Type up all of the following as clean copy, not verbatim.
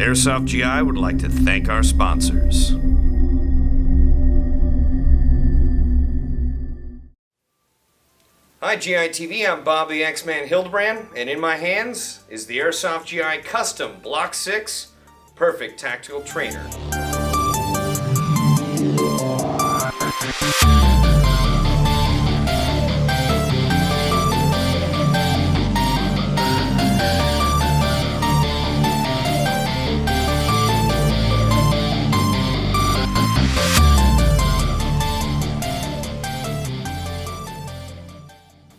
Airsoft GI would like to thank our sponsors. Hi GI TV, I'm Bob the X-Man Hildebrand, and in my hands is the Airsoft GI Custom Block 6 Perfect Tactical Trainer.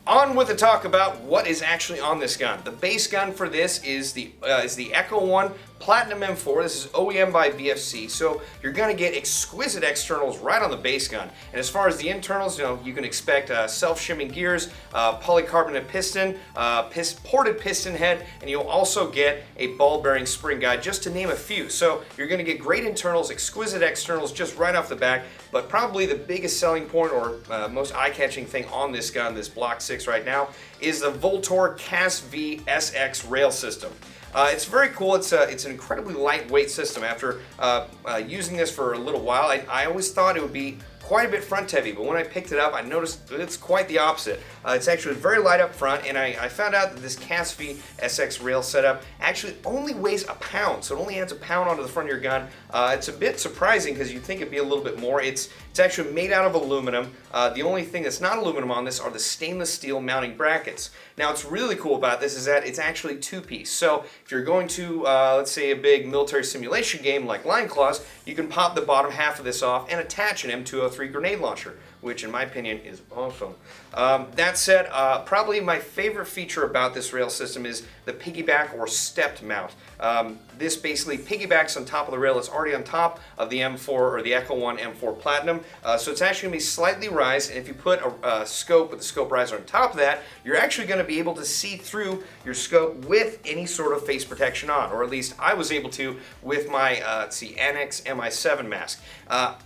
On with the talk about what is actually on this gun. The base gun for this is the Echo 1 Platinum M4. This is OEM by VFC, so you're going to get exquisite externals right on the base gun. And as far as the internals, you can expect self-shimming gears, polycarbonate piston, ported piston head, and you'll also get a ball bearing spring guide, just to name a few. So you're going to get great internals, exquisite externals just right off the bat. But probably the biggest selling point or most eye-catching thing on this gun, this Block 6 right now, is the VLTOR CAS-V SX rail system. It's very cool. It's an incredibly lightweight system. After using this for a little while, I always thought it would be quite a bit front heavy, but when I picked it up, I noticed that it's quite the opposite. It's actually very light up front, and I found out that this CAS-V SX rail setup actually only weighs a pound, so it only adds a pound onto the front of your gun. It's a bit surprising because you'd think it'd be a little bit more. It's actually made out of aluminum. The only thing that's not aluminum on this are the stainless steel mounting brackets. Now, what's really cool about this is that it's actually two-piece. So if you're going to, let's say, a big military simulation game like Line Claws, you can pop the bottom half of this off and attach an M203 grenade launcher, which in my opinion is awesome. That said, probably my favorite feature about this rail system is the piggyback or stepped mount. This basically piggybacks on top of the rail that's already on top of the M4 or the Echo 1 M4 Platinum. So it's actually going to be slightly raised, and if you put a scope with the scope riser on top of that, you're actually going to be able to see through your scope with any sort of face protection on, or at least I was able to with my Annex MI7 mask.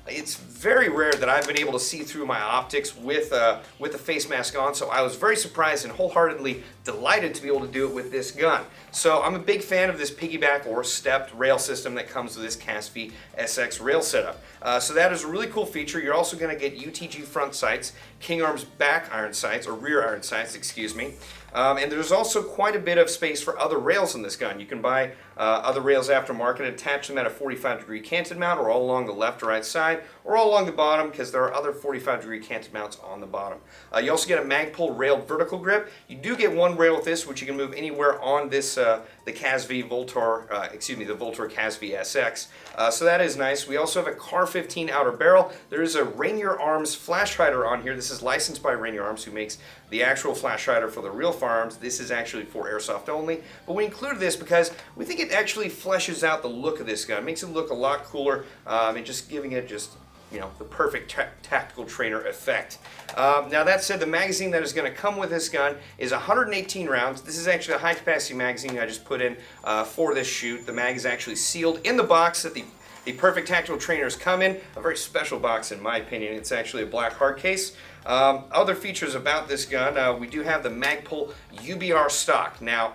It's very rare that I've been able to see through my optics with the face mask on, so I was very surprised and wholeheartedly delighted to be able to do it with this gun. So I'm a big fan of this piggyback or stepped rail system that comes with this CAS-V SX rail setup. So that is a really cool feature. You're also going to get UTG front sights, King Arms back iron sights, or rear iron sights, excuse me. And there's also quite a bit of space for other rails in this gun. You can buy other rails aftermarket and attach them at a 45-degree canted mount, or all along the left or right side, or all along the bottom, because there are other 45-degree canted mounts on the bottom. You also get a Magpul railed vertical grip. You do get one rail with this, which you can move anywhere on this the CAS-V VLTOR, the VLTOR CAS-V SX. So that is nice. We also have a CAR 15 outer barrel. There is a Rainier Arms flash hider on here. This is licensed by Rainier Arms, who makes the actual flash hider for the real firearms. This is actually for Airsoft only, but we included this because we think it actually fleshes out the look of this gun, makes it look a lot cooler, and just giving it the perfect tactical trainer effect. Now that said, the magazine that is going to come with this gun is 118 rounds. This is actually a high capacity magazine I just put in for this shoot. The mag is actually sealed in the box that the perfect tactical trainers come in, a very special box in my opinion. It's actually a black hard case. Other features about this gun, we do have the Magpul UBR stock. Now,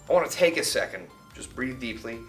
I want to take a second, just breathe deeply,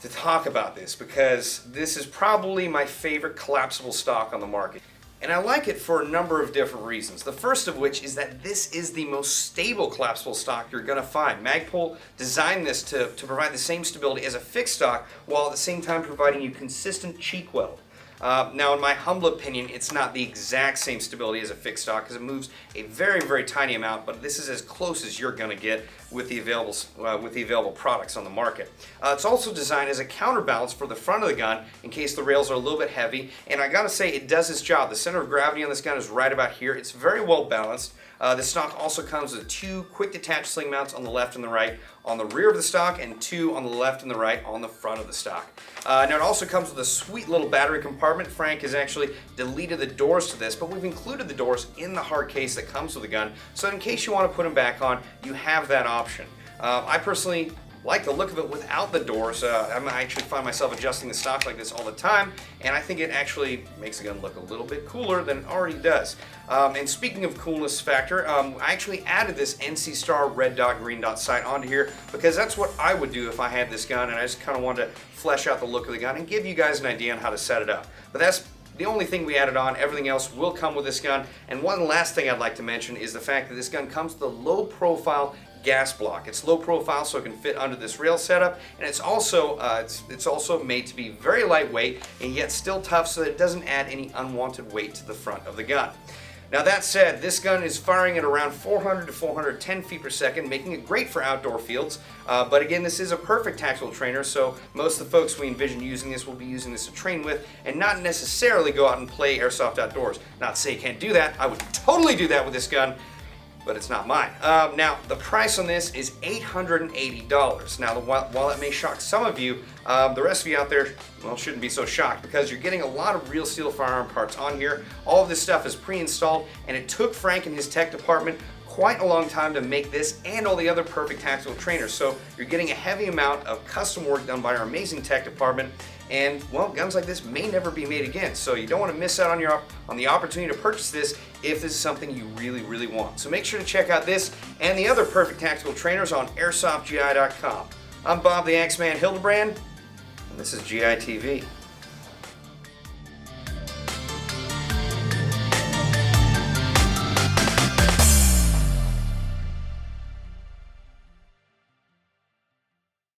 to talk about this, because this is probably my favorite collapsible stock on the market. And I like it for a number of different reasons. The first of which is that this is the most stable collapsible stock you're going to find. Magpul designed this to provide the same stability as a fixed stock, while at the same time providing you consistent cheek weld. Now, in my humble opinion, it's not the exact same stability as a fixed stock because it moves a very, very tiny amount, but this is as close as you're going to get with the available products on the market. It's also designed as a counterbalance for the front of the gun in case the rails are a little bit heavy, and I gotta say, it does its job. The center of gravity on this gun is right about here. It's very well balanced. The stock also comes with 2 quick detach sling mounts on the left and the right on the rear of the stock, and 2 on the left and the right on the front of the stock. Now it also comes with a sweet little battery compartment. Frank has actually deleted the doors to this, but we've included the doors in the hard case that comes with the gun, so in case you want to put them back on, you have that option. I personally like the look of it without the doors. I actually find myself adjusting the stock like this all the time, and I think it actually makes the gun look a little bit cooler than it already does. And speaking of coolness factor, I actually added this NC Star red dot green dot sight onto here because that's what I would do if I had this gun, and I just kind of wanted to flesh out the look of the gun and give you guys an idea on how to set it up. But that's the only thing we added on. Everything else will come with this gun. And one last thing I'd like to mention is the fact that this gun comes with a low profile gas block. It's low profile, so it can fit under this rail setup, and it's also made to be very lightweight and yet still tough, so that it doesn't add any unwanted weight to the front of the gun. Now that said, this gun is firing at around 400 to 410 feet per second, making it great for outdoor fields. But again, this is a perfect tactical trainer, so most of the folks we envision using this will be using this to train with and not necessarily go out and play airsoft outdoors. Not to say you can't do that. I would totally do that with this gun, but it's not mine. Now, the price on this is $880. Now, while that may shock some of you, the rest of you out there, well, shouldn't be so shocked because you're getting a lot of real steel firearm parts on here. All of this stuff is pre-installed, and it took Frank and his tech department quite a long time to make this and all the other perfect tactical trainers. So you're getting a heavy amount of custom work done by our amazing tech department. And well, guns like this may never be made again, so you don't want to miss out on the opportunity to purchase this if this is something you really, really want. So make sure to check out this and the other perfect tactical trainers on airsoftgi.com. I'm Bob the Axeman Hildebrand, and this is GI TV.